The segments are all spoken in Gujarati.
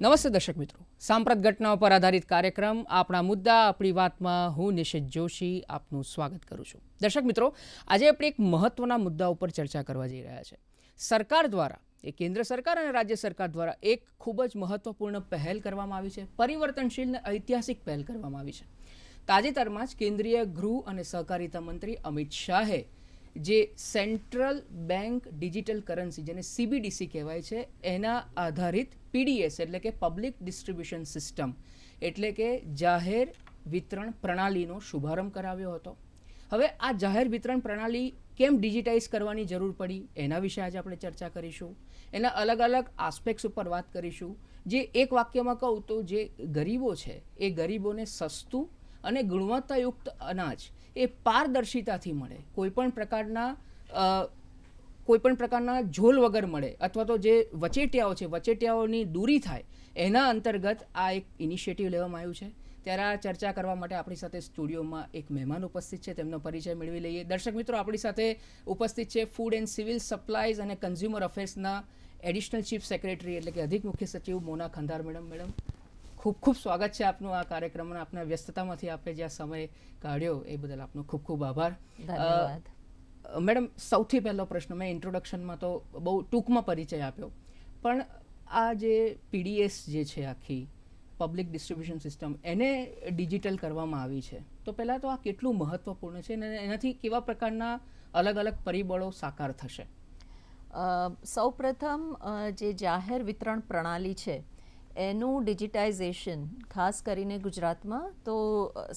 નમસ્તે દર્શક મિત્રો, સાંપ્રત ઘટનાઓ પર આધારિત કાર્યક્રમ આપણા મુદ્દા આપણી વાતમાં હું નિશિત જોશી આપનું સ્વાગત કરું છું. દર્શક મિત્રો, આજે આપણે એક મહત્વના મુદ્દા ઉપર ચર્ચા કરવા જઈ રહ્યા છે. સરકાર દ્વારા, એ કેન્દ્ર સરકાર અને રાજ્ય સરકાર દ્વારા એક ખૂબ જ મહત્વપૂર્ણ પહેલ કરવામાં આવી છે, પરિવર્તનશીલ અને ઐતિહાસિક પહેલ કરવામાં આવી છે. તાજેતરમાં જ કેન્દ્રીય ગૃહ અને સહકારિતા મંત્રી અમિત શાહે જે સેન્ટ્રલ બેંક ડિજિટલ કરન્સી, જેને CBDC કહેવાય છે, એના આધારિત PDS એટલે કે પબ્લિક ડિસ્ટ્રીબ્યુશન સિસ્ટમ એટલે કે જાહેર વિતરણ પ્રણાલીનો શુભારંભ કરાવ્યો હતો. હવે આ જાહેર વિતરણ પ્રણાલી કેમ ડિજિટાઇઝ કરવાની જરૂર પડી એના વિશે આજે આપણે ચર્ચા કરીશું. એના અલગ અલગ આસ્પેક્ટ્સ ઉપર વાત કરીશું. જે એક વાક્યમાં કહું તો જે ગરીબો છે એ ગરીબોને સસ્તું અને ગુણવત્તાયુક્ત અનાજ એ પારદર્શિતાથી મળે, કોઈપણ પ્રકારના ઝોલ વગર મળે, અથવા તો જે વચેટિયાઓ છે વચેટિયાઓની દૂરી થાય, એના અંતર્ગત આ એક ઇનિશિયેટિવ લેવામાં આવ્યું છે. ત્યારે આ ચર્ચા કરવા માટે આપણી સાથે સ્ટુડિયોમાં એક મહેમાન ઉપસ્થિત છે, તેમનો પરિચય મેળવી લઈએ. દર્શક મિત્રો, આપણી સાથે ઉપસ્થિત છે ફૂડ એન્ડ સિવિલ સપ્લાયઝ અને કન્ઝ્યુમર અફેર્સના એડિશનલ ચીફ સેક્રેટરી એટલે કે અધિક મુખ્ય સચિવ મોના ખંધાર મેડમ. ખૂબ ખૂબ સ્વાગત છે આપનું આ કાર્યક્રમમાં. આપના વ્યસ્તતામાંથી આપે જે આ સમય કાઢ્યો એ બદલ આપનો ખૂબ ખૂબ આભાર. ધન્યવાદ. મેડમ, સૌથી પહેલો પ્રશ્ન, મેં ઇન્ટ્રોડક્શનમાં તો બહુ ટૂંકમાં પરિચય આપ્યો, પણ આ જે PDS જે છે આખી પબ્લિક ડિસ્ટ્રીબ્યુશન સિસ્ટમ એને ડિજિટલ કરવામાં આવી છે, તો પહેલાં તો આ કેટલું મહત્ત્વપૂર્ણ છે અને એનાથી કેવા પ્રકારના અલગ અલગ પરિબળો સાકાર થશે? સૌપ્રથમ જે જાહેર વિતરણ પ્રણાલી છે એનું ડિજિટાઇઝેશન ખાસ કરીને ગુજરાતમાં તો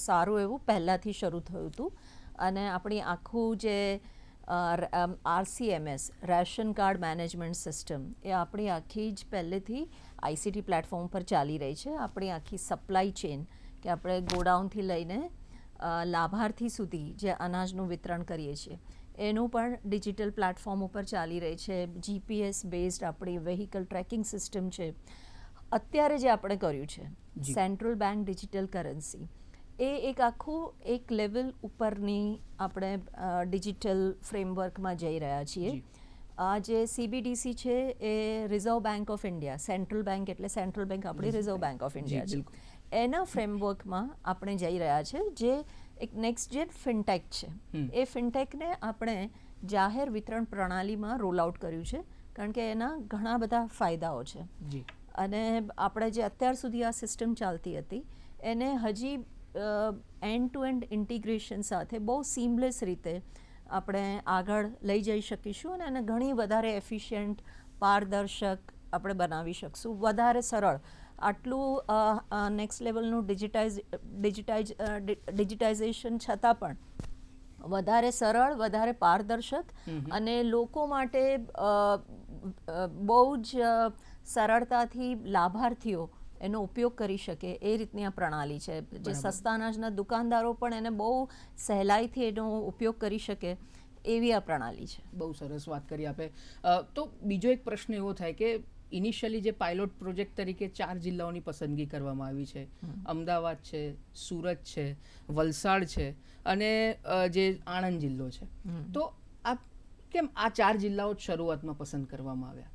સારું એવું પહેલાંથી શરૂ થયું હતું. અને આપણી આખું જે RCMS ration card management system એ આપણી આખી જ પહેલેથી ICT પ્લેટફોર્મ પર ચાલી રહી છે. આપણી આખી સપ્લાય ચેન કે આપણે ગોડાઉનથી લઈને લાભાર્થી સુધી જે અનાજનું વિતરણ કરીએ છીએ એનું પણ ડિજિટલ પ્લેટફોર્મ ઉપર ચાલી રહી છે. GPS બેઝડ આપણી વેહિકલ ટ્રેકિંગ સિસ્ટમ છે. અત્યારે જે આપણે કર્યું છે સેન્ટ્રલ બેંક ડિજિટલ કરન્સી, એ એક આખું એક લેવલ ઉપરની આપણે ડિજિટલ ફ્રેમવર્કમાં જઈ રહ્યા છીએ. આ જે CBDC છે એ Reserve Bank of India, central bank એટલે સેન્ટ્રલ બેંક આપણી રિઝર્વ બેંક ઓફ ઇન્ડિયા છે, એના ફ્રેમવર્કમાં આપણે જઈ રહ્યા છે, જે એક નેક્સ્ટ જેન ફિનટેક છે. એ ફિનટેકને આપણે જાહેર વિતરણ પ્રણાલીમાં રોલ આઉટ કર્યું છે, કારણ કે એના ઘણા બધા ફાયદાઓ છે. અને આપણે જે અત્યાર સુધી આ સિસ્ટમ ચાલતી હતી એને હજી એન્ડ ટુ એન્ડ ઇન્ટિગ્રેશન સાથે બહુ સીમલેસ રીતે આપણે આગળ લઈ જઈ શકીશું અને એને ઘણી વધારે એફિશિયન્ટ, પારદર્શક આપણે બનાવી શકશું, વધારે સરળ. આટલું નેક્સ્ટ લેવલનું ડિજિટાઇઝેશન છતાં પણ વધારે સરળ, વધારે પારદર્શક અને લોકો માટે બહુ જ સરળતાથી લાભાર્થીઓ એનો ઉપયોગ કરી શકે એ રીતની આ પ્રણાલી છે. જે સસ્તા અનાજના દુકાનદારો પણ એને બહુ સહેલાઈથી એનો ઉપયોગ કરી શકે એવી આ પ્રણાલી છે. બહુ સરસ વાત કરી આપે. તો બીજો એક પ્રશ્ન એવો થાય કે ઇનિશિયલી જે પાયલોટ પ્રોજેક્ટ તરીકે 4 જિલ્લાઓની પસંદગી કરવામાં આવી છે, અમદાવાદ છે, સુરત છે, વલસાડ છે અને જે આણંદ જિલ્લો છે, તો આ કેમ આ 4 જિલ્લાઓ શરૂઆતમાં પસંદ કરવામાં આવ્યા?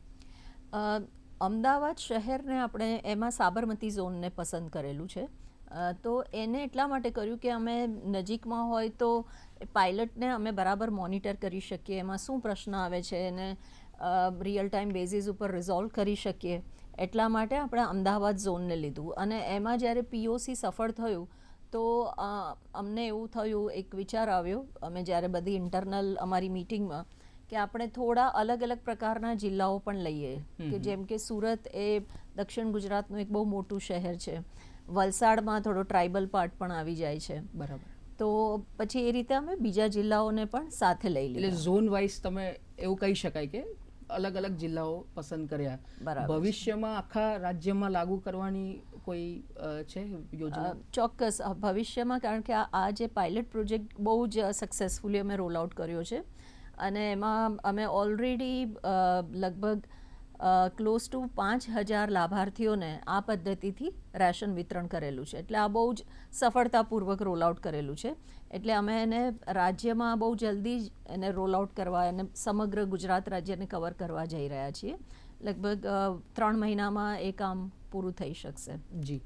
અમદાવાદ શહેરને આપણે એમાં સાબરમતી ઝોનને પસંદ કરેલું છે. તો એને એટલા માટે કર્યું કે અમે નજીકમાં હોય તો પાયલટને અમે બરાબર મોનિટર કરી શકીએ, એમાં શું પ્રશ્ન આવે છે એને રિયલ ટાઈમ બેઝિસ ઉપર રિઝોલ્વ કરી શકીએ. એટલા માટે આપણે અમદાવાદ ઝોનને લીધું. અને એમાં જ્યારે POC સફળ થયું તો અમને એવું થયું, એક વિચાર આવ્યો અમે જ્યારે બધી ઇન્ટરનલ અમારી મિટિંગમાં, કે આપણે થોડા અલગ અલગ પ્રકારના જિલ્લાઓ પણ લઈએ, કે જેમ કે સુરત એ દક્ષિણ ગુજરાતનું એક બહુ મોટું શહેર છે, વલસાડમાં થોડો ટ્રાઇબલ પાર્ટ પણ આવી જાય છે. બરાબર. તો પછી એ રીતે અમે બીજા જિલ્લાઓને પણ સાથે લઈ લીધા. એટલે ઝોન વાઇઝ તમે એવું કહી શકાય કે અલગ અલગ જિલ્લાઓ પસંદ કર્યા. બરાબર. ભવિષ્યમાં આખા રાજ્યમાં લાગુ કરવાની કોઈ છે યોજના? ચોક્કસ ભવિષ્યમાં, કારણ કે આ જે પાયલટ પ્રોજેક્ટ બહુ જ સક્સેસફુલી અમે રોલ આઉટ કર્યો છે અને એમાં અમે ઓલરેડી લગભગ ક્લોઝ ટુ 5,000 લાભાર્થીઓને આ પદ્ધતિથી રેશન વિતરણ કરેલું છે. એટલે આ બહુ જ સફળતાપૂર્વક રોલ આઉટ કરેલું છે. એટલે અમે એને રાજ્યમાં બહુ જલ્દી જ એને રોલ આઉટ કરવા, એને સમગ્ર ગુજરાત રાજ્યને કવર કરવા જઈ રહ્યા છીએ. લગભગ 3 મહિનામાં એ કામ પૂરું થઈ શકશે. જી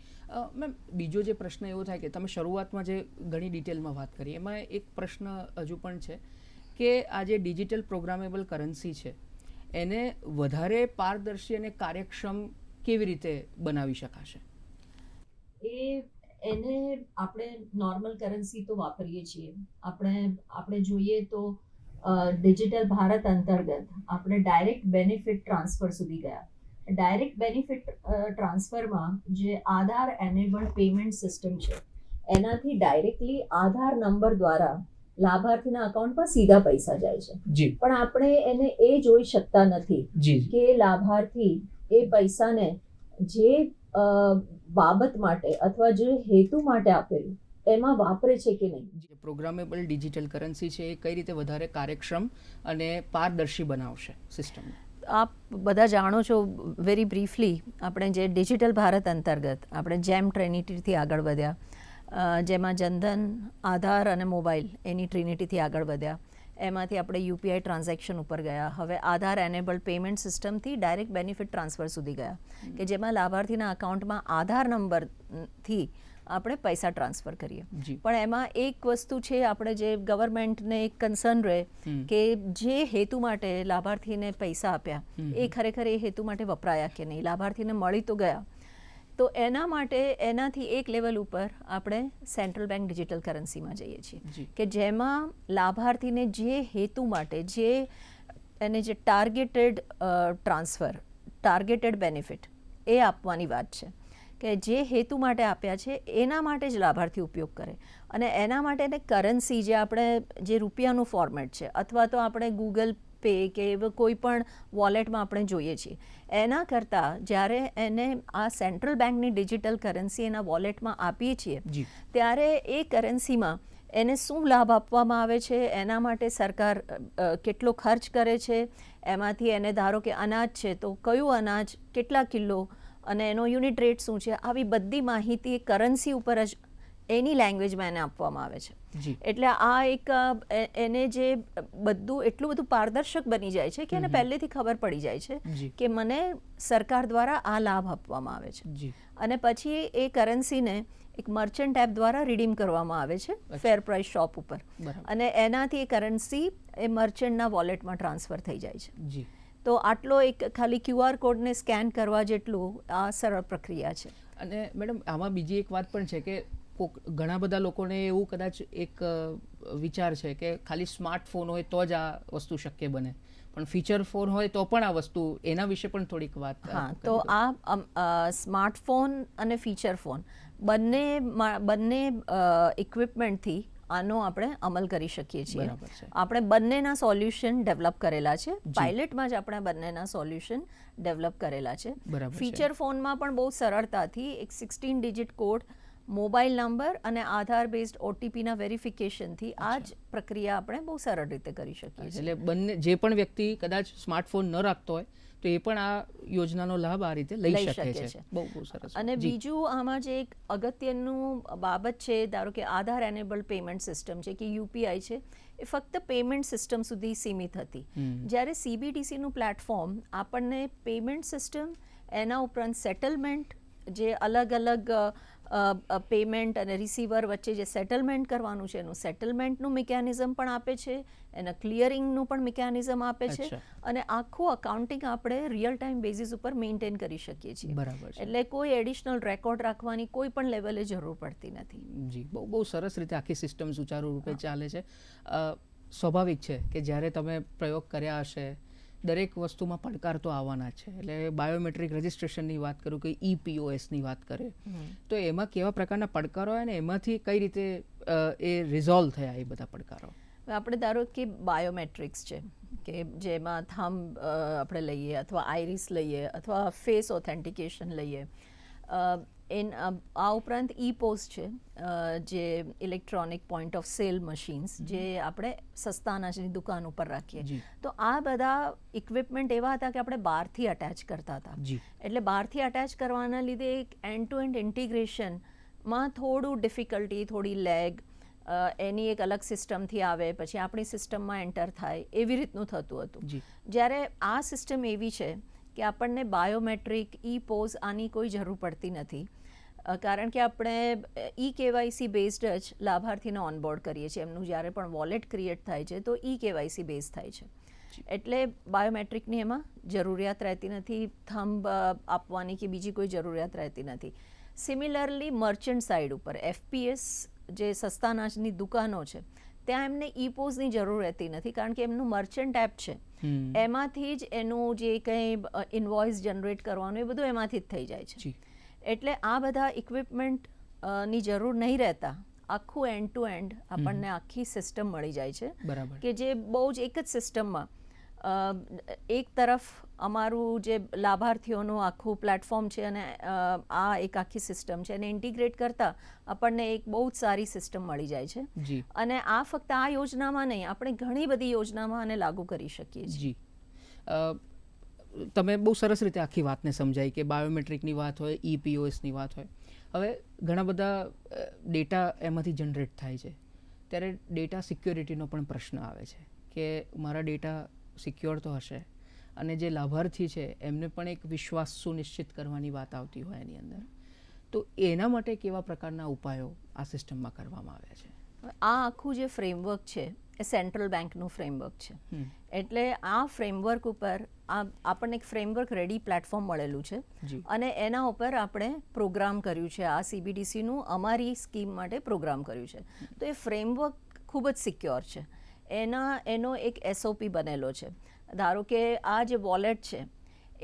મેમ, બીજો જે પ્રશ્ન એવો થાય કે તમે શરૂઆતમાં જે ઘણી ડિટેલમાં વાત કરી એમાં એક પ્રશ્ન હજુ પણ છે કે આ જે ડિજિટલ પ્રોગ્રામેબલ કરન્સી છે એને વધારે પારદર્શી અને કાર્યક્ષમ કેવી રીતે બનાવી શકાશે? એને આપણે નોર્મલ કરન્સી તો વાપરીએ છીએ. આપણે જોઈએ તો ડિજિટલ ભારત અંતર્ગત આપણે ડાયરેક્ટ બેનિફિટ ટ્રાન્સફર સુધી ગયા. ડાયરેક્ટ બેનિફિટ ટ્રાન્સફરમાં જે આધાર એનેબલ્ડ પેમેન્ટ સિસ્ટમ છે એનાથી ડાયરેક્ટલી આધાર નંબર દ્વારા લાભાર્થીના અકાઉન્ટમાં સીધા પૈસા જાય છે. જી પણ આપણે એને એ જોઈ શકતા નથી જી કે લાભાર્થી એ પૈસાને જે બાબત માટે અથવા જે હેતુ માટે આપેલું એમાં વાપરે છે કે નહીં. જે પ્રોગ્રામેબલ ડિજિટલ કરન્સી છે એ કઈ રીતે વધારે કાર્યક્ષમ અને પારદર્શી બનાવશે સિસ્ટમ? આપ બધા જાણો છો, વેરી બ્રીફલી આપણે જે ડિજિટલ ભારત અંતર્ગત આપણે જેમ ટ્રિનિટીથી આગળ વધ્યા, જેમાં જનધન, આધાર અને મોબાઈલ એની ટ્રિનિટીથી આગળ વધ્યા. એમાંથી આપણે યુપીઆઈ ટ્રાન્ઝેક્શન ઉપર ગયા. હવે આધાર એનેબલ્ડ પેમેન્ટ સિસ્ટમથી ડાયરેક્ટ બેનિફિટ ટ્રાન્સફર સુધી ગયા કે જેમાં લાભાર્થીના અકાઉન્ટમાં આધાર નંબરથી આપણે પૈસા ટ્રાન્સફર કરીએ. પણ એમાં એક વસ્તુ છે, આપણે જે ગવર્મેન્ટને એક કન્સર્ન રહે કે જે હેતુ માટે લાભાર્થીને પૈસા આપ્યા એ ખરેખર એ હેતુ માટે વપરાયા કે નહીં, લાભાર્થીને મળી તો ગયા. તો એના માટે એનાથી એક લેવલ ઉપર આપણે સેન્ટ્રલ બેંક ડિજિટલ કરન્સીમાં જઈએ છીએ કે જેમાં લાભાર્થીને જે હેતુ માટે જે એને જે ટાર્ગેટેડ ટ્રાન્સફર, ટાર્ગેટેડ બેનિફિટ એ આપવાની વાત છે કે જે હેતુ માટે આપ્યા છે એના માટે જ લાભાર્થી ઉપયોગ કરે. અને એના માટે એને કરન્સી જે આપણે જે રૂપિયાનું ફોર્મેટ છે અથવા તો આપણે ગૂગલ પે કે કોઈ પણ વોલેટમાં આપણે જોઈએ છીએ, એના કરતાં જ્યારે એને આ સેન્ટ્રલ બેંકની ડિજિટલ કરન્સી એના વોલેટમાં આપીએ છીએ ત્યારે એ કરન્સીમાં એને શું લાભ આપવામાં આવે છે, એના માટે સરકાર કેટલો ખર્ચ કરે છે, એમાંથી એને ધારો કે અનાજ છે તો કયું અનાજ, કેટલા કિલો અને એનો યુનિટ રેટ શું છે, આવી બધી માહિતી કરન્સી ઉપર જ એની લેંગ્વેજમાં એને આપવામાં આવે છે. એટલે આ એક એને જે બધું એટલું બધું પારદર્શક બની જાય છે કે એને પહેલેથી ખબર પડી જાય છે કે મને સરકાર દ્વારા આ લાભ આપવામાં આવે છે. અને પછી એ કરન્સીને એક મર્ચન્ટ એપ દ્વારા રિડીમ કરવામાં આવે છે ફેર પ્રાઇસ શોપ ઉપર, અને એનાથી એ કરન્સી એ મર્ચન્ટના વોલેટમાં ટ્રાન્સફર થઈ જાય છે. તો આટલો એક ખાલી QR કોડને સ્કેન કરવા જેટલું આ સરળ પ્રક્રિયા છે. અને મેડમ આમાં બીજી એક વાત પણ છે કે ઘણા બધા લોકોને એવું કદાચ એક વિચાર છે કે ખાલી સ્માર્ટફોન હોય તો જ આ વસ્તુ શક્ય બને, પણ ફીચર ફોન હોય તો પણ આ વસ્તુ, એના વિશે પણ થોડીક વાત. હા, તો આ સ્માર્ટફોન અને ફીચર ફોન બંને ઇક્વિપમેન્ટથી આનો આપણે અમલ કરી શકીએ છીએ. આપણે બંનેના સોલ્યુશન ડેવલપ કરેલા છે. પાયલટમાં જ આપણે બંનેના સોલ્યુશન ડેવલપ કરેલા છે. ફીચર ફોનમાં પણ બહુ સરળતાથી એક 16 ડિજિટ કોડ, મોબાઈલ નંબર અને આધાર બેઝડ OTPના વેરિફિકેશનથી આ જ પ્રક્રિયા આપણે બહુ સરળ રીતે કરી શકીએ છીએ. એટલે બંને, જે પણ વ્યક્તિ કદાચ સ્માર્ટફોન ન રાખતો હોય તો એ પણ આ યોજનાનો લાભ આ રીતે લઈ શકે છે. બહુ સરસ. અને બીજું આમાં જે એક અગત્યનું બાબત છે, ધારો કે આધાર એનેબલ્ડ પેમેન્ટ સિસ્ટમ છે કે યુપીઆઈ છે, એ ફક્ત પેમેન્ટ સિસ્ટમ સુધી સીમિત હતી. જ્યારે CBDCનું પ્લેટફોર્મ આપણને પેમેન્ટ સિસ્ટમ, એના ઉપરાંત સેટલમેન્ટ, જે અલગ અલગ પેમેન્ટ અને રિસીવર વચ્ચે જે સેટલમેન્ટ કરવાનું છે એનું સેટલમેન્ટનું મિકેનિઝમ પણ આપે છે, એના ક્લિયરિંગનું પણ મિકેનિઝમ આપે છે, અને આખું અકાઉન્ટિંગ આપણે રિયલ ટાઈમ બેઝિસ ઉપર મેન્ટેન કરી શકીએ છીએ. એટલે કોઈ એડિશનલ રેકોર્ડ રાખવાની કોઈ પણ લેવલે જરૂર પડતી નથી. જી, બહુ સરસ રીતે આખી સિસ્ટમ સુચારુ રૂપે ચાલે છે. સ્વાભાવિક છે કે જ્યારે તમે પ્રયોગ કર્યા હશે દરેક વસ્તુમાં પડકાર તો આવવાના જ છે. એટલે બાયોમેટ્રિક રજિસ્ટ્રેશનની વાત કરું કે EPOSની વાત કરીએ તો એમાં કેવા પ્રકારના પડકારો હોય ને એમાંથી કઈ રીતે એ રિઝોલ્વ થયા એ બધા પડકારો? આપણે ધારો કે બાયોમેટ્રિક્સ છે કે જેમાં થંબ આપણે લઈએ અથવા આઈરિસ લઈએ અથવા ફેસ ઓથેન્ટિકેશન લઈએ. આ ઉપરાંત EPOS છે, જે electronic point of cell machines, જે આપણે સસ્તા અનાજની દુકાન ઉપર રાખીએ. તો આ બધા ઇક્વિપમેન્ટ એવા હતા કે આપણે બહારથી અટેચ કરતા હતા. એટલે બહારથી અટેચ કરવાના લીધે એક એન્ડ ટુ એન્ડ ઇન્ટિગ્રેશનમાં થોડું ડિફિકલ્ટી, થોડી લેગ, એની એક અલગ સિસ્ટમથી આવે પછી આપણી સિસ્ટમમાં એન્ટર થાય, એવી રીતનું થતું હતું. જ્યારે આ સિસ્ટમ એવી છે કે આપણને બાયોમેટ્રિક પોઝ આની કોઈ જરૂર પડતી નથી. કારણ કે આપણે કેવાયસી બેઝડ જ લાભાર્થીને ઓનબોર્ડ કરીએ છીએ. એમનું જ્યારે પણ વોલેટ ક્રિએટ થાય છે તો કેવાયસી બેઝ થાય છે. એટલે બાયોમેટ્રિકની એમાં જરૂરિયાત રહેતી નથી, થંબ આપવાની કે બીજી કોઈ જરૂરિયાત રહેતી નથી. સિમિલરલી મર્ચન્ટ સાઇડ ઉપર એફપીએસ જે સસ્તા અનાજની દુકાનો છે ત્યાં એમને પોઝની જરૂર રહેતી નથી, કારણ કે એમનું મર્ચન્ટ એપ છે, એમાંથી જ એનું જે કંઈ ઇન્વોઇસ જનરેટ કરવાનું એ બધું એમાંથી જ થઈ જાય છે. એટલે આ બધા ઇક્વિપમેન્ટ ની જરૂર નહીં રહેતા આખું એન્ડ ટુ એન્ડ આપણને આખી સિસ્ટમ મળી જાય છે. કે જે બહુ જ એક જ સિસ્ટમમાં એક તરફ અમારું જે લાભાર્થીઓનું આખું પ્લેટફોર્મ છે અને આ એક આખી સિસ્ટમ છે, એને ઇન્ટિગ્રેટ કરતાં આપણને એક બહુ જ સારી સિસ્ટમ મળી જાય છે. અને આ ફક્ત આ યોજનામાં નહીં, આપણે ઘણી બધી યોજનામાં આને લાગુ કરી શકીએ છીએ. તમે બહુ સરસ રીતે આખી વાતને સમજાઈ કે બાયોમેટ્રિકની વાત હોય, POSની વાત હોય. હવે ઘણા બધા ડેટા એમાંથી જનરેટ થાય છે, ત્યારે ડેટા સિક્યોરિટીનો પણ પ્રશ્ન આવે છે કે મારા ડેટા સિક્યોર તો હશે, અને જે લાભાર્થી છે એમને પણ એક વિશ્વાસ સુનિશ્ચિત કરવાની વાત આવતી હોય એની અંદર. તો એના માટે કેવા પ્રકારના ઉપાયો આ સિસ્ટમમાં કરવામાં આવ્યા છે? આ આખું જે ફ્રેમવર્ક છે એ સેન્ટ્રલ બેંકનું ફ્રેમવર્ક છે. એટલે આ ફ્રેમવર્ક ઉપર આપણને એક ફ્રેમવર્ક રેડી પ્લેટફોર્મ મળેલું છે અને એના ઉપર આપણે પ્રોગ્રામ કર્યું છે. આ CBDCનું અમારી સ્કીમ માટે પ્રોગ્રામ કર્યું છે. તો એ ફ્રેમવર્ક ખૂબ જ સિક્યોર છે. એનો એક SOP બનેલો છે. ધારો કે આ જે વોલેટ છે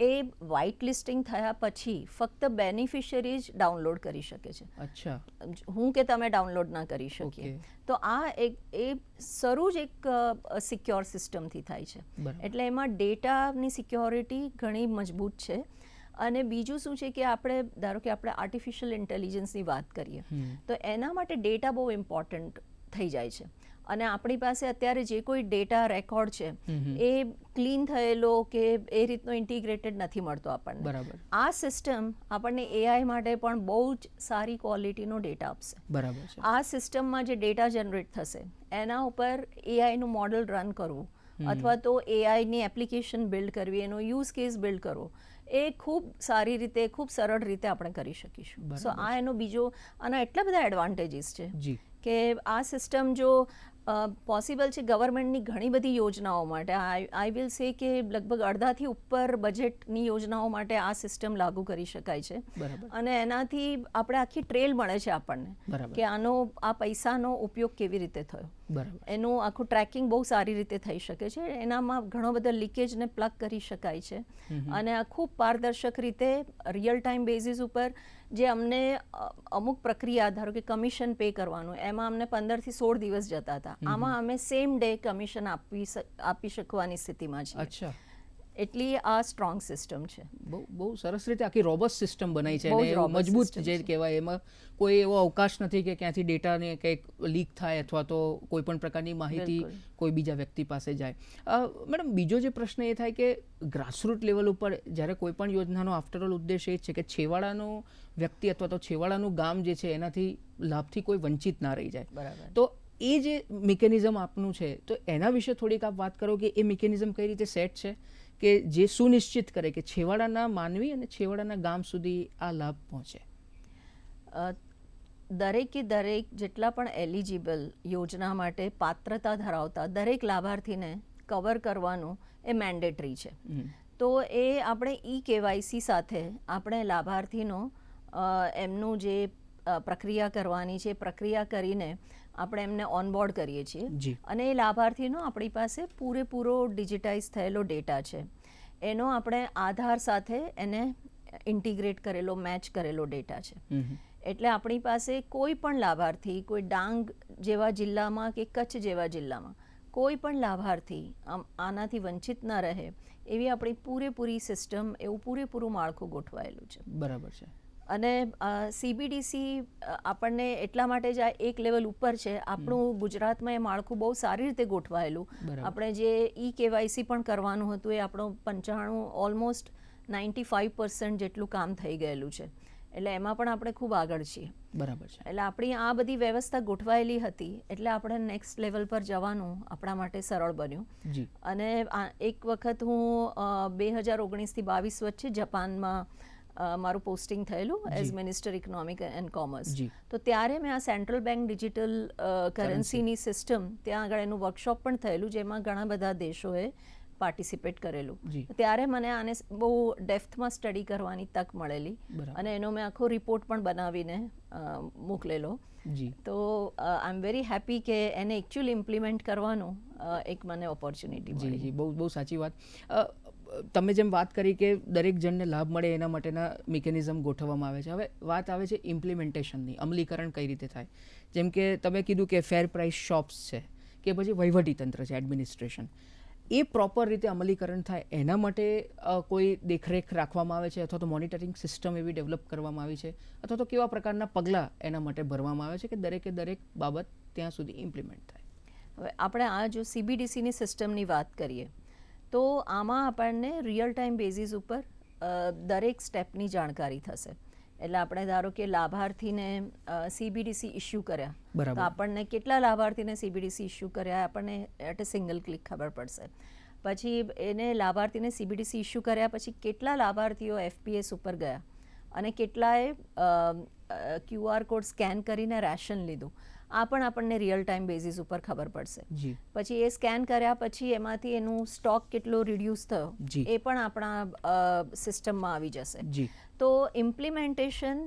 એ વ્હાઇટ લિસ્ટિંગ થયા પછી ફક્ત બેનિફિશિયરી જ ડાઉનલોડ કરી શકે છે. અચ્છા, હું કે તમે ડાઉનલોડ ના કરી શકીએ. તો આ શરૂ જ એક સિક્યોર સિસ્ટમથી થાય છે. એટલે એમાં ડેટાની સિક્યોરિટી ઘણી મજબૂત છે. અને બીજું શું છે કે આપણે ધારો કે આપણે આર્ટિફિશિયલ ઇન્ટેલિજન્સની વાત કરીએ તો એના માટે ડેટા બહુ ઇમ્પોર્ટન્ટ થઈ જાય છે. અને આપણી પાસે અત્યારે જે કોઈ ડેટા રેકોર્ડ છે એ ક્લીન થયેલો કે એ રીતનો ઇન્ટિગ્રેટેડ નથી મળતો આપણને. આ સિસ્ટમ આપણને AI માટે પણ બહુ જ સારી ક્વોલિટીનો ડેટા આપશે. આ સિસ્ટમમાં જે ડેટા જનરેટ થશે એના ઉપર AIનું મોડલ રન કરવું અથવા તો AIની એપ્લિકેશન બિલ્ડ કરવી, એનો યુઝ કેસ બિલ્ડ કરવો, એ ખૂબ સારી રીતે, ખૂબ સરળ રીતે આપણે કરી શકીશું. સો આ એનો બીજો, આના એટલા બધા એડવાન્ટેજીસ છે કે આ સિસ્ટમ જો પોસિબલ છે ગવર્મેન્ટની ઘણી બધી યોજનાઓ માટે. આઈ વિલ સે કે લગભગ અડધાથી ઉપર બજેટની યોજનાઓ માટે આ સિસ્ટમ લાગુ કરી શકાય છે. અને એનાથી આપણે આખી ટ્રેલ મળે છે આપણને કે આ પૈસાનો ઉપયોગ કેવી રીતે થયો. એનું આખું ટ્રેકિંગ બહુ સારી રીતે થઈ શકે છે. એનામાં ઘણો બધો લીકેજને પ્લગ કરી શકાય છે. અને આ ખૂબ પારદર્શક રીતે રિયલ ટાઈમ બેઝિસ ઉપર જે અમને અમુક પ્રક્રિયા, ધારો કે કમિશન પે કરવાનું, એમાં અમને 15 થી 16 દિવસ જતા હતા. આમાં અમે સેમ ડે કમિશન આપી શકવાની સ્થિતિમાં છીએ. એટલી આ સ્ટ્રોંગ સિસ્ટમ છે. બહુ સરસ રીતે આખી રોબસ્ટ સિસ્ટમ બનાવી છે અને મજબૂત જે કહેવાય, એમાં કોઈ એવો અવકાશ નથી કે ક્યાંથી ડેટાને કંઈક લીક થાય અથવા તો કોઈ પણ પ્રકારની માહિતી કોઈ બીજા વ્યક્તિ પાસે જાય. મેડમ, બીજો જે પ્રશ્ન એ થાય કે ગ્રાસરૂટ લેવલ ઉપર જ્યારે કોઈ પણ યોજનાનો આફ્ટરઓલ ઉદ્દેશ એ જ છે કે છેવાડાનો વ્યક્તિ અથવા તો છેવાડાનું ગામ જે છે એનાથી લાભથી કોઈ વંચિત ના રહી જાય. તો એ જે મિકેનિઝમ આપનું છે તો એના વિશે થોડીક આપ વાત કરો કે એ મિકેનિઝમ કઈ રીતે સેટ છે કે જે સુનિશ્ચિત કરે કે છેવાડાના માનવી અને છેવાડાના ગામ સુધી આ લાભ પહોંચે. દરેકે દરેક જેટલા પણ એલિજિબલ યોજના માટે પાત્રતા ધરાવતા દરેક લાભાર્થીને કવર કરવાનું એ મેન્ડેટરી છે. તો એ આપણે KYC સાથે આપણે લાભાર્થીનો એમનું જે પ્રક્રિયા કરવાની છે, પ્રક્રિયા કરીને આપણે એમને ઓનબોર્ડ કરીએ છીએ. અને એ લાભાર્થીનો આપણી પાસે પૂરેપૂરો ડિજિટાઇઝ થયેલો ડેટા છે. એનો આપણે આધાર સાથે એને ઇન્ટિગ્રેટ કરેલો, મેચ કરેલો ડેટા છે. એટલે આપણી પાસે કોઈ પણ લાભાર્થી, કોઈ ડાંગ જેવા જિલ્લામાં કે કચ્છ જેવા જિલ્લામાં કોઈ પણ લાભાર્થી આનાથી વંચિત ન રહે એવી આપણી પૂરેપૂરી સિસ્ટમ, એવું પૂરેપૂરું માળખું ગોઠવાયેલું છે. બરાબર છે. અને CBDC આપણને એટલા માટે જ આ એક લેવલ ઉપર છે. આપણું ગુજરાતમાં એ માળખું બહુ સારી રીતે ગોઠવાયેલું. આપણે જે KYC પણ કરવાનું હતું એ આપણું 95 ઓલમોસ્ટ 95% જેટલું કામ થઈ ગયેલું છે. એટલે એમાં પણ આપણે ખૂબ આગળ છીએ. બરાબર છે. એટલે આપણી આ બધી વ્યવસ્થા ગોઠવાયેલી હતી એટલે આપણે નેક્સ્ટ લેવલ પર જવાનું આપણા માટે સરળ બન્યું. જી. અને એક વખત હું 2019થી 22 વચ્ચે જાપાનમાં મારું પોસ્ટિંગ થયેલું as minister economic and commerce. જી. તો ત્યારે મેં આ સેન્ટ્રલ બેંક ડિજિટલ કરન્સીની સિસ્ટમ ત્યાં આગળ એનું વર્કશોપ પણ થયેલું જેમાં ઘણા બધા દેશોએ પાર્ટિસિપેટ કરેલું. જી. ત્યારે મને આને બહુ ડેપ્થમાં સ્ટડી કરવાની તક મળેલી બરાબર. અને એનો મેં આખો રિપોર્ટ પણ બનાવીને મોકલેલો. જી. તો આઈ એમ વેરી હેપી કે એને એકચ્યુઅલી ઇમ્પ્લિમેન્ટ કરવાનું એક મને ઓપોર્ચ્યુનિટી જી મળી. જી બહુ બહુ સાચી વાત. તમે જેમ વાત કરી કે દરેક જણને લાભ મળે એના માટેના મિકેનિઝમ ગોઠવવામાં આવે છે. હવે વાત આવે છે ઇમ્પ્લિમેન્ટેશનની, અમલીકરણ કઈ રીતે થાય. જેમ કે તમે કીધું કે ફેર પ્રાઇસ શોપ્સ છે કે પછી વહીવટીતંત્ર છે, એડમિનિસ્ટ્રેશન, એ પ્રોપર રીતે અમલીકરણ થાય એના માટે કોઈ દેખરેખ રાખવામાં આવે છે અથવા તો મોનિટરિંગ સિસ્ટમ એવી ડેવલપ કરવામાં આવી છે અથવા તો કેવા પ્રકારના પગલાં એના માટે ભરવામાં આવે છે કે દરેકે દરેક બાબત ત્યાં સુધી ઇમ્પ્લિમેન્ટ થાય. હવે આપણે આ જો CBDCની સિસ્ટમની વાત કરીએ તો આમાં આપણને રિયલ ટાઈમ બેઝિસ ઉપર દરેક સ્ટેપની જાણકારી થશે. એટલે આપણે ધારો કે લાભાર્થીને CBDC ઇસ્યુ કર્યા તો બરાબર. આપણને કેટલા લાભાર્થીને CBDC ઇસ્યુ કર્યા આપણને એટ એ સિંગલ ક્લિક ખબર પડશે. પછી એને લાભાર્થીને CBDC ઇસ્યુ કર્યા પછી કેટલા લાભાર્થીઓ FPS ઉપર ગયા અને કેટલાએ QR કોડ સ્કેન કરીને રેશન લીધું આ પણ આપણને રિયલ ટાઈમ બેઝિસ ઉપર ખબર પડશે. જી. પછી એ સ્કેન કર્યા પછી એમાંથી એનું સ્ટોક કેટલો રિડ્યુસ થયો જી. એ પણ આપણા સિસ્ટમમાં આવી જશે. જી. તો ઇમ્પ્લિમેન્ટેશન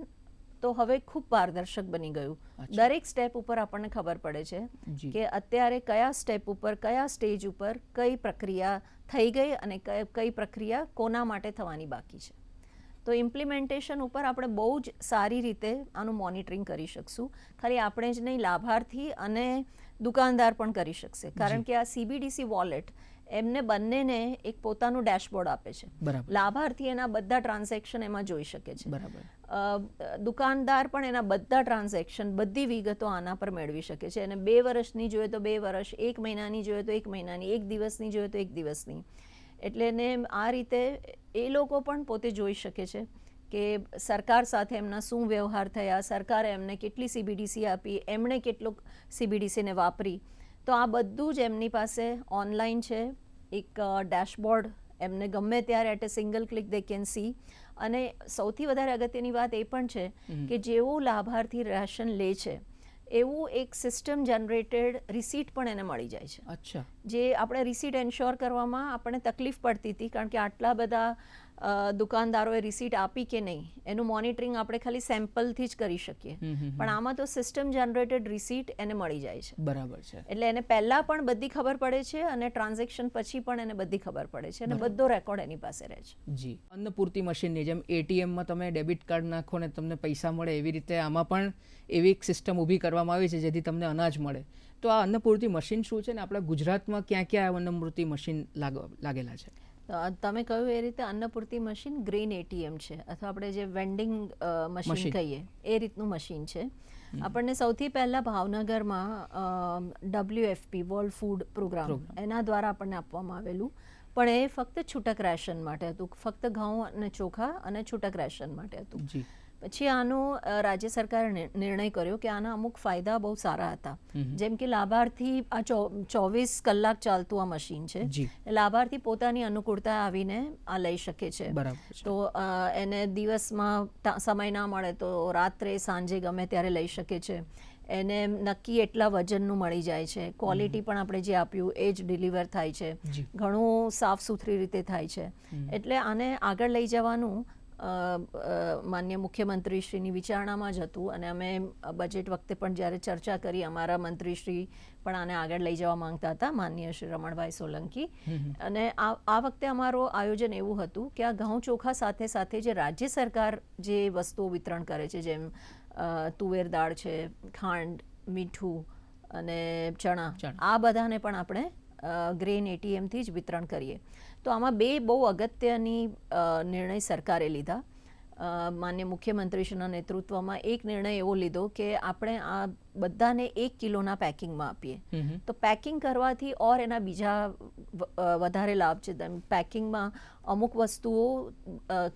તો હવે ખૂબ પારદર્શક બની ગયું. અચ્છા. દરેક સ્ટેપ ઉપર આપણને ખબર પડે છે જી. કે અત્યારે કયા સ્ટેપ ઉપર કયા સ્ટેજ ઉપર કઈ પ્રક્રિયા થઈ ગઈ અને કઈ પ્રક્રિયા કોના માટે થવાની બાકી છે. તો ઇમ્પ્લિમેન્ટેશન ઉપર આપણે બહુ જ સારી રીતે આનું મોનિટરિંગ કરી શકશું. ખાલી આપણે જ નહીં, લાભાર્થી અને દુકાનદાર પણ કરી શકશે. કારણ કે આ CBDC વોલેટ એમને બંનેને એક પોતાનું ડેશબોર્ડ આપે છે. બરાબર. લાભાર્થી એના બધા ટ્રાન્ઝેક્શન એમાં જોઈ શકે છે. બરાબર. દુકાનદાર પણ એના બધા ટ્રાન્ઝેક્શન બધી વિગતો આના પર મેળવી શકે છે. અને 2 વર્ષની જોઈએ તો 2 વર્ષ, 1 મહિનાની જોઈએ તો 1 મહિનાની, 1 દિવસની જોઈએ તો 1 દિવસની. એટલે ને આ રીતે એ લોકો પણ પોતે જોઈ શકે છે કે સરકાર સાથે એમના શું વ્યવહાર થયા, સરકારે એમને કેટલી CBDC આપી, એમણે કેટલું CBDCને વાપરી. તો આ બધું જ એમની પાસે ઓનલાઈન છે. એક ડેશબોર્ડ એમને ગમે ત્યારે at a single click they can see. અને સૌથી વધારે અગત્યની વાત એ પણ છે કે જેવો લાભાર્થી રેશન લે છે એવું એક સિસ્ટમ જનરેટેડ રિસીટ પણ એને મળી જાય છે. અચ્છા. જે આપણે રિસીટ એન્શ્યોર કરવામાં આપણને તકલીફ પડતી હતી કારણ કે આટલા બધા દુકાનદારોએ રિસીટ આપી કે નહીં એનું મોનિટરિંગ આપણે ખાલી સેમ્પલથી જ કરી શકીએ. પણ આમાં તો સિસ્ટમ જનરેટેડ રિસીટ એને મળી જાય છે. બરાબર છે. એટલે એને પહેલાં પણ બધી ખબર પડે છે અને ટ્રાન્ઝેક્શન પછી પણ એને બધી ખબર પડે છે અને બધો રેકોર્ડ એની પાસે રહે છે. જી. અન્નપૂર્તિ મશીનની જેમ ATMમાં તમે ડેબિટ કાર્ડ નાખો ને તમને પૈસા મળે એવી રીતે આમાં પણ એવી એક સિસ્ટમ ઊભી કરવામાં આવી છે જેથી તમને અનાજ મળે. તો આ અન્નપૂર્તિ મશીન શું છે ને આપણા ગુજરાતમાં ક્યાં ક્યાં અન્નપૂર્તિ મશીન લાગેલા છે? તમે કહ્યું એ રીતે અન્નપૂર્તિ મશીન ગ્રેન ATM છે અથવા આપણે જે વેન્ડિંગ મશીન કહીએ એ રીતનું મશીન છે. આપણને સૌથી પહેલાં ભાવનગરમાં WFP વર્લ્ડ ફૂડ પ્રોગ્રામ એના દ્વારા આપણને આપવામાં આવેલું. પણ એ ફક્ત છૂટક રેશન માટે હતું, ફક્ત ઘઉં અને ચોખા અને છૂટક રેશન માટે હતું. જી. પછી આનો રાજ્ય સરકારે નિર્ણય કર્યો કે આના અમુક ફાયદા બહુ સારા હતા. જેમ કે લાભાર્થી આ 24 કલાક ચાલતું આ મશીન છે. જી. લાભાર્થી પોતાની અનુકૂળતા આવીને આ લઈ શકે છે. બરાબર છે. તો એને દિવસમાં સમય ના મળે તો રાત્રે સાંજે ગમે ત્યારે લઈ શકે છે. એને નક્કી એટલા વજનનું મળી જાય છે. ક્વોલિટી પણ આપણે જે આપ્યું એ જ ડિલિવર થાય છે. જી. ઘણું સાફ સુથરી રીતે થાય છે. એટલે આને આગળ લઈ જવાનું માન્ય મુખ્યમંત્રીશ્રીની વિચારણામાં જ હતું અને અમે બજેટ વખતે પણ જ્યારે ચર્ચા કરી અમારા મંત્રીશ્રી પણ આને આગળ લઈ જવા માંગતા હતા, માનનીય શ્રી રમણભાઈ સોલંકી. અને આ વખતે અમારું આયોજન એવું હતું કે આ ઘઉં ચોખા સાથે સાથે જે રાજ્ય સરકાર જે વસ્તુઓ વિતરણ કરે છે જેમ તુવેર દાળ છે, ખાંડ, મીઠું અને ચણા, આ બધાને પણ આપણે ગ્રેન ATMથી જ વિતરણ કરીએ. તો આમાં 2 બહુ અગત્યની નિર્ણય સરકારે લીધા. માન્ય મુખ્યમંત્રીશ્રીના નેતૃત્વમાં એક નિર્ણય એવો લીધો કે આપણે આ બધાને 1 કિલોના પેકિંગમાં આપીએ. તો પેકિંગ કરવાથી ઓર એના બીજા વધારે લાભ છે. પેકિંગમાં અમુક વસ્તુઓ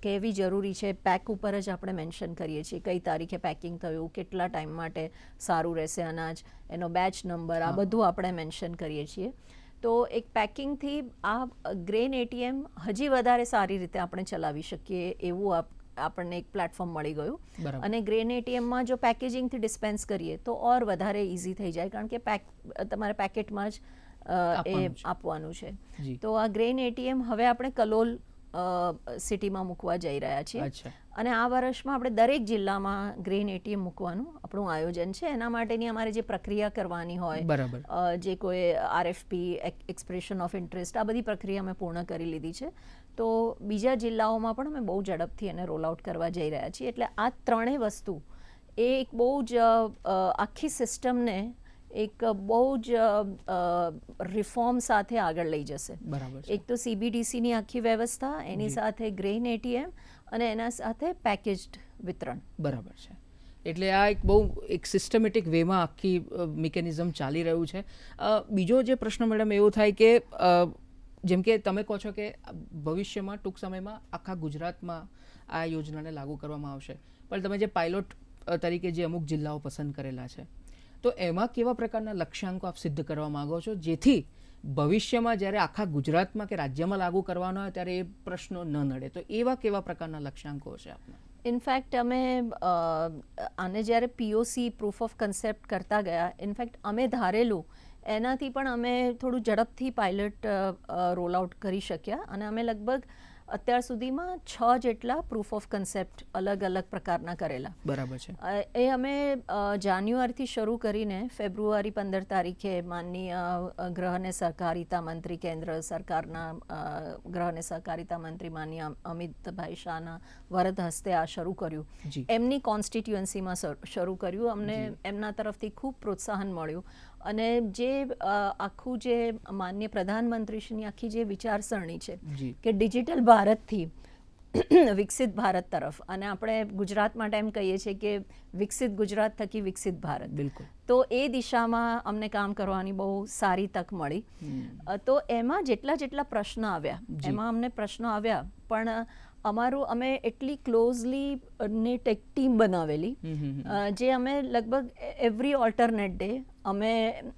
કહેવી જરૂરી છે. પેક ઉપર જ આપણે મેન્શન કરીએ છીએ કઈ તારીખે પેકિંગ થયું, કેટલા ટાઈમ માટે સારું રહેશે અનાજ, એનો બેચ નંબર, આ બધું આપણે મેન્શન કરીએ છીએ. તો એક પેકિંગથી આ ગ્રેન એટીએમ હજી વધારે સારી રીતે આપણે ચલાવી શકીએ એવું આપણને એક પ્લેટફોર્મ મળી ગયું. અને ગ્રેન એટીએમમાં જો પેકેજિંગથી ડિસ્પેન્સ કરીએ તો ઓર વધારે ઇઝી થઈ જાય, કારણ કે તમારે પેકેટમાં જ એ આપવાનું છે. તો આ ગ્રેન એટીએમ હવે આપણે કલોલ સિટીમાં મૂકવા જઈ રહ્યા છીએ. અને આ વર્ષમાં આપણે દરેક જિલ્લામાં ગ્રેન એટીએમ મૂકવાનું આપણું આયોજન છે. એના માટેની અમારે જે પ્રક્રિયા કરવાની હોય, જે કોઈ RFP, એક્સપ્રેશન ઓફ ઇન્ટરેસ્ટ, આ બધી પ્રક્રિયા અમે પૂર્ણ કરી લીધી છે. તો બીજા જિલ્લાઓમાં પણ અમે બહુ ઝડપથી એને રોલ આઉટ કરવા જઈ રહ્યા છીએ. એટલે આ ત્રણેય વસ્તુ એ એક બહુ જ આખી સિસ્ટમને એક બહુ જ રિફોર્મ સાથે આગળ લઈ જશે. એક તો CBDCની આખી વ્યવસ્થા, એની સાથે ગ્રેન એટીએમ અને એના સાથે પેકેજ્ડ વિતરણ. બરાબર છે. એટલે આ એક બહુ એક સિસ્ટમેટિક વેમાં આખી મિકેનિઝમ ચાલી રહ્યું છે. બીજો જે પ્રશ્ન મેડમ એવો થાય કે જેમ કે તમે કહો છો કે ભવિષ્યમાં ટૂંક સમયમાં આખા ગુજરાતમાં આ યોજનાને લાગુ કરવામાં આવશે, પણ તમે જે પાયલોટ તરીકે જે અમુક જિલ્લાઓ પસંદ કરેલા છે, તો એમાં કેવા પ્રકારના લક્ષ્યાંકો આપ સિદ્ધ કરવા માંગો છો જેથી ભવિષ્યમાં જ્યારે આખા ગુજરાતમાં કે રાજ્યમાં લાગુ કરવાનો હોય ત્યારે એ પ્રશ્નો ન નડે? તો એવા કેવા પ્રકારના લક્ષ્યાંકો છે આપના? ઇનફેક્ટ અમે આને જ્યારે POC, પ્રૂફ ઓફ કન્સેપ્ટ કરતા ગયા, ઇનફેક્ટ અમે ધારેલું એનાથી પણ અમે થોડું ઝડપથી પાયલટ રોલ આઉટ કરી શક્યા. અને અમે લગભગ અત્યાર સુધીમાં 6 જેટલા પ્રૂફ ઓફ કન્સેપ્ટ અલગ અલગ પ્રકારના કરેલા. બરાબર છે. એ અમે જાન્યુઆરીથી શરૂ કરીને ફેબ્રુઆરી 15 તારીખે માનનીય ગૃહ અને સહકારિતા મંત્રી, કેન્દ્ર સરકારના ગૃહ અને સહકારિતા મંત્રી માનનીય અમિતભાઈ શાહના વરદ હસ્તે આ શરૂ કર્યું. એમની કોન્સ્ટિટ્યુઅન્સીમાં શરૂ કર્યું. અમને એમના તરફથી ખૂબ પ્રોત્સાહન મળ્યું. અને જે આખું જે માનનીય પ્રધાનમંત્રીશ્રીની આખી જે વિચારસરણી છે કે ડિજિટલ ભારતથી વિકસિત ભારત તરફ, અને આપણે ગુજરાત માટે એમ કહીએ છીએ કે વિકસિત ગુજરાત થકી વિકસિત ભારત. બિલકુલ. તો એ દિશામાં અમને કામ કરવાની બહુ સારી તક મળી. તો એમાં જેટલા પ્રશ્નો આવ્યા, એમાં અમને પ્રશ્નો આવ્યા, પણ અમે એટલી ક્લોઝલી નેટ એક ટીમ બનાવેલી, જે અમે લગભગ એવરી ઓલ્ટરનેટ ડે અમે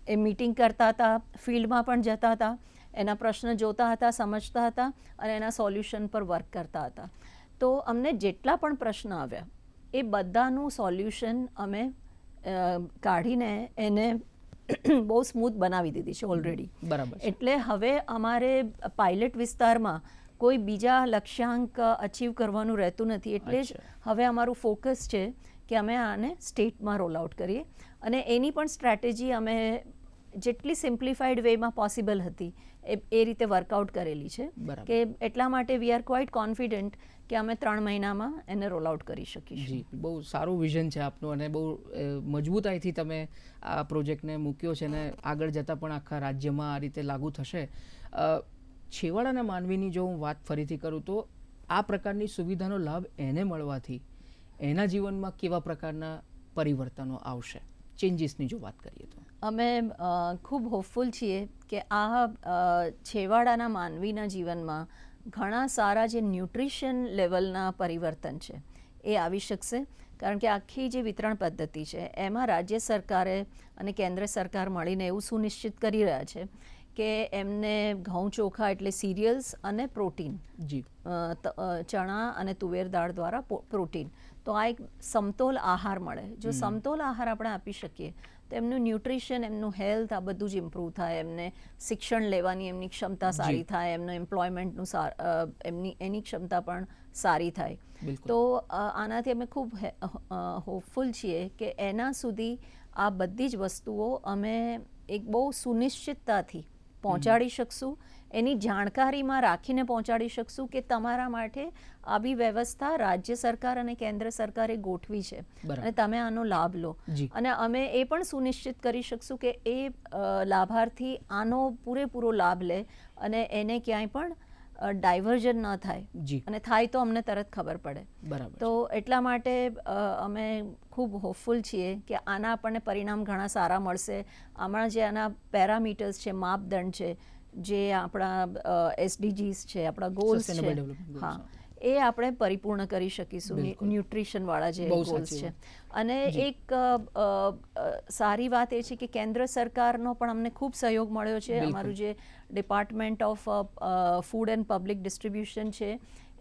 એ મીટિંગ કરતા હતા, ફિલ્ડમાં પણ જતા હતા, એના પ્રશ્ન જોતા હતા, સમજતા હતા અને એના સોલ્યુશન પર વર્ક કરતા હતા. તો અમને જેટલા પણ પ્રશ્ન આવ્યા એ બધાનું સોલ્યુશન અમે કાઢીને એને બહુ સ્મૂથ બનાવી દીધી છે ઓલરેડી. બરાબર. એટલે હવે અમારે પાયલટ વિસ્તારમાં કોઈ બીજા લક્ષ્યાંક અચીવ કરવાનું રહેતું નથી. એટલે જ હવે અમારું ફોકસ છે કે અમે આને સ્ટેટમાં રોલ આઉટ કરીએ. અને એની પણ સ્ટ્રેટેજી અમે જેટલી સિમ્પ્લિફાઈડ વેમાં પોસિબલ હતી એ રીતે વર્કઆઉટ કરેલી છે. કે એટલા માટે વી આર ક્વાઇટ કોન્ફિડન્ટ કે અમે 3 મહિનામાં એને રોલ આઉટ કરી શકીશું. જી, બહુ સારું વિઝન છે આપનું અને બહુ મજબૂતાઈથી તમે આ પ્રોજેક્ટને મૂક્યો છે અને આગળ જતાં પણ આખા રાજ્યમાં આ રીતે લાગુ થશે. છેવાડાના માનવીની જો હું વાત ફરીથી કરું તો આ પ્રકારની સુવિધાનો લાભ એને મળવાથી એના જીવનમાં કેવા પ્રકારના પરિવર્તનો આવશે, ચેન્જીસની જો વાત કરીએ તો? અમે ખૂબ હોપફુલ છીએ કે આ છેવાડાના માનવીના જીવનમાં ઘણા સારા જે ન્યુટ્રિશન લેવલના પરિવર્તન છે એ આવી શકશે. કારણ કે આખી જે વિતરણ પદ્ધતિ છે એમાં રાજ્ય સરકારે અને કેન્દ્ર સરકાર મળીને એવું સુનિશ્ચિત કરી રહ્યા છે કે એમને ઘઉં ચોખા એટલે સિરિયલ્સ અને પ્રોટીન, ચણા અને તુવેર દાળ દ્વારા પ્રોટીન, તો આ એક સમતોલ આહાર મળે. જો સમતોલ આહાર આપણે આપી શકીએ તો એમનું ન્યુટ્રિશન, એમનું હેલ્થ આ બધું જ ઇમ્પ્રૂવ થાય. એમને શિક્ષણ લેવાની એમની ક્ષમતા સારી થાય, એમનું એમ્પ્લોયમેન્ટનું એની ક્ષમતા પણ સારી થાય. તો આનાથી અમે ખૂબ હોપફુલ છીએ કે એના સુધી આ બધી જ વસ્તુઓ અમે એક બહુ સુનિશ્ચિતતાથી પહોંચાડી શકશું. એની જાણકારીમાં રાખીને પહોંચાડી શકશું કે તમારા માટે આવી વ્યવસ્થા રાજ્ય સરકાર અને કેન્દ્ર સરકારે ગોઠવી છે અને તમે આનો લાભ લો. અને અમે એ પણ સુનિશ્ચિત કરી શકશું કે એ લાભાર્થી આનો પૂરેપૂરો લાભ લે અને એને ક્યાંય પણ ડાયવર્ઝન ન થાય, જી અને થાય તો અમને તરત ખબર પડે. બરાબર તો એટલા માટે અમે ખૂબ હોપફુલ છીએ કે આના આપણને પરિણામ ઘણા સારા મળશે. હમણાં જે આના પેરામીટર્સ છે, માપદંડ છે, જે આપણા SDGs છે, આપણા ગોલ્સ Sustainable છે, Development Goals, હા, એ આપણે પરિપૂર્ણ કરી શકીશું. બિલકુલ. ન્યુટ્રિશનવાળા જે બહુ ગોલ્સ સાચી છે. વાત. અને જી. એક સારી વાત એ છે કે કેન્દ્ર સરકારનો પણ અમને ખૂબ સહયોગ મળ્યો છે. બિલકુલ. અમારું જે department of food and public distribution છે,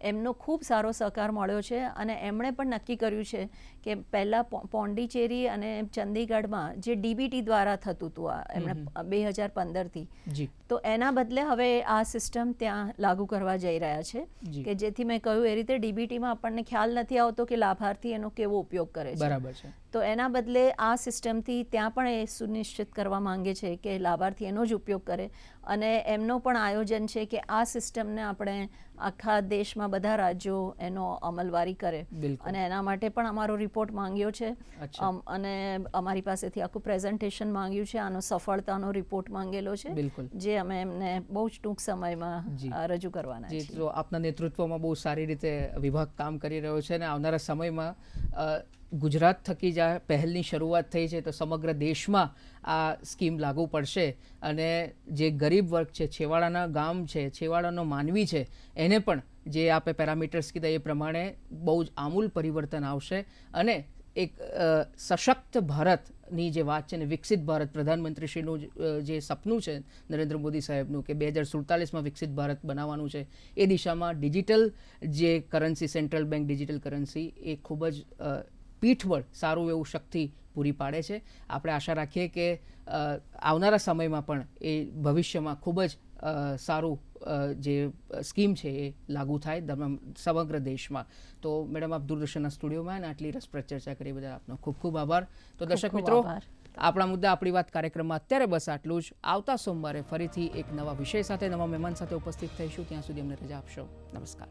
એમનો ખૂબ સારો સહકાર મળ્યો છે. અને એમણે પણ નક્કી કર્યું છે કે પહેલાં પોંડિચેરી અને ચંદીગઢમાં જે DBT દ્વારા થતું હતું, આ એમણે 2015થી, જી તો એના બદલે હવે આ સિસ્ટમ ત્યાં લાગુ કરવા જઈ રહ્યા છે. જી. કે જેથી મેં કહ્યું એ રીતે DBTમાં આપણને ખ્યાલ નથી આવતો કે લાભાર્થી એનો કેવો ઉપયોગ કરે છે. બરાબર છે. તો એના બદલે આ સિસ્ટમથી ત્યાં પણ એ સુનિશ્ચિત કરવા માંગે છે કે લાભાર્થી એનો જ ઉપયોગ કરે. અને એમનો પણ આયોજન છે કે આ સિસ્ટમને આપણે આખા દેશમાં બધા રાજ્યો એનો અમલવારી કરે. બિલકુલ. અને એના માટે પણ અમારો રિપોર્ટ માંગ્યો છે. અચ્છા. અને અમારી પાસેથી આખું પ્રેઝન્ટેશન માંગ્યું છે, આનો સફળતાનો રિપોર્ટ માંગેલો છે, બિલકુલ. જે અમે એમને બહુ જ ટૂંક સમયમાં જી. રજૂ કરવાના જે છીએ. તો આપના નેતૃત્વમાં બહુ સારી રીતે વિભાગ કામ કરી રહ્યો છે, અને આવનારા સમયમાં ગુજરાત થકી જ આ પહેલની શરૂઆત થઈ છે, તો સમગ્ર દેશમાં આ સ્કીમ લાગુ પડશે. અને જે ગરીબ વર્ગ છે, છેવાડાના ગામ છે, છેવાડાનો માનવી છે, એને પણ જે આપે પેરામીટર્સ કીધા એ પ્રમાણે બહુ જ આમૂલ પરિવર્તન આવશે. અને એક સશક્ત ભારતની જે વાત છે ને, વિકસિત ભારત, પ્રધાનમંત્રીશ્રીનું જે સપનું છે નરેન્દ્ર મોદી સાહેબનું, કે 2047માં વિકસિત ભારત બનાવવાનું છે, એ દિશામાં ડિજિટલ જે currency, central bank digital currency, એ ખૂબ જ પીઠબળ, સારું એવું શક્તિ પૂરી પાડે છે. આપણે આશા રાખીએ કે આવનારા સમયમાં પણ એ ભવિષ્યમાં ખૂબ જ સારું જે સ્કીમ છે એ લાગુ થાય સમગ્ર દેશમાં. તો મેડમ, આપ દૂરદર્શનના સ્ટુડિયોમાં અને આટલી રસપ્રદ ચર્ચા કરી બદલ આપનો ખૂબ ખૂબ આભાર. તો દર્શક ખૂબ મિત્રો, આભાર. આપણા મુદ્દા આપણી વાત કાર્યક્રમમાં અત્યારે બસ આટલું જ. આવતા સોમવારે ફરીથી એક નવા વિષય સાથે, નવા મહેમાન સાથે ઉપસ્થિત થઈશું. ત્યાં સુધી અમને રજા આપશો. નમસ્કાર.